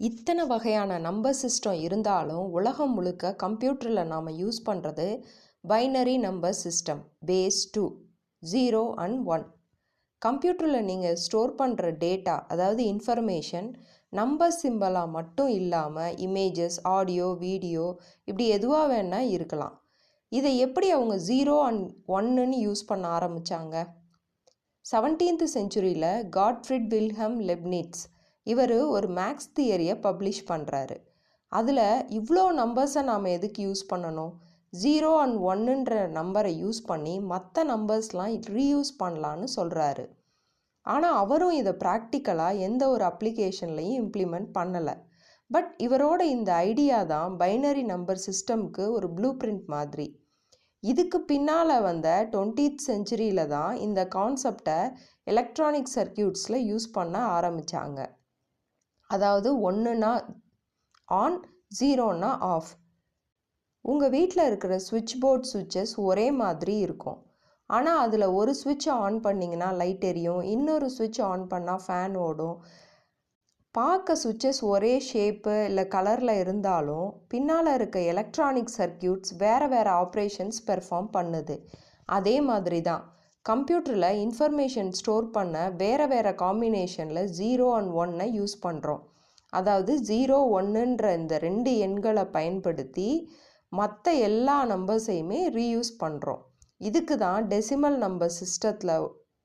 இத்தனை வகையான number system இருந்தாலும் உலகம் முழுக்க கம்ப்யூட்டரில் நாம் யூஸ் பண்ணுறது binary number system base 2 0 and 1. கம்ப்யூட்டரில் நீங்கள் ஸ்டோர் பண்ணுற டேட்டா அதாவது இன்ஃபர்மேஷன் நம்பர் சிம்பலாக மட்டும் இல்லாமல் இமேஜஸ், ஆடியோ, வீடியோ இப்படி எதுவாக வேணால் இருக்கலாம். இதை எப்படி அவங்க 0 and 1ன்னு யூஸ் பண்ண ஆரம்பித்தாங்க? 17th centuryயில் காட்ஃப்ரிட் வில்ஹெல்ம் லெப்னிட்ஸ் இவர் ஒரு மேக்ஸ் தியரியை பப்ளிஷ் பண்ணுறாரு. அதில் இவ்வளோ நம்பர்ஸை நாம் எதுக்கு யூஸ் பண்ணணும்? 0 and 1ன்ற நம்பரை யூஸ் பண்ணி மற்ற நம்பர்ஸ்லாம் ரீயூஸ் பண்ணலான்னு சொல்கிறாரு. ஆனால் அவரும் இதை ப்ராக்டிக்கலாக எந்த ஒரு அப்ளிகேஷன்லையும் இம்ப்ளிமெண்ட் பண்ணலை. பட் இவரோட இந்த ஐடியா தான் பைனரி நம்பர் சிஸ்டம்க்கு ஒரு ப்ளூ பிரிண்ட் மாதிரி. இதுக்கு பின்னால் வந்த 20th centuryயில் தான் இந்த கான்செப்டை எலக்ட்ரானிக் சர்க்கியூட்ஸில் யூஸ் பண்ண ஆரம்பித்தாங்க. அதாவது 1னா ஆன், 0னா ஆஃப். உங்கள் வீட்டில் இருக்கிற சுவிட்ச் போர்ட் சுவிட்சஸ் ஒரே மாதிரி இருக்கும். ஆனால் அதில் ஒரு சுவிட்சை ஆன் பண்ணிங்கன்னா லைட் எரியும், இன்னொரு சுவிட்ச் ஆன் பண்ணால் ஃபேன் ஓடும். பார்க்க சுவிட்சஸ் ஒரே ஷேப்பு இல்லை கலரில் இருந்தாலும் பின்னால் இருக்க எலக்ட்ரானிக் சர்க்கியூட்ஸ் வேறு ஆப்ரேஷன்ஸ் பெர்ஃபார்ம் பண்ணுது. அதே மாதிரி தான் கம்ப்யூட்டரில் இன்ஃபர்மேஷன் ஸ்டோர் பண்ண வேறு காம்பினேஷனில் 0 and 1 யூஸ் பண்ணுறோம். அதாவது 0, 1ன்ற இந்த 2 எண்களை பயன்படுத்தி மற்ற எல்லா நம்பர்ஸையுமே ரீயூஸ் பண்ணுறோம். இதுக்கு தான் டெசிமல் நம்பர் சிஸ்டத்தில்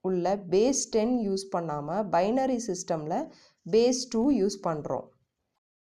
உள்ள பேஸ் 10 யூஸ் பண்ணாமல் பைனரி சிஸ்டமில் பேஸ் 2 யூஸ் பண்ணுறோம்.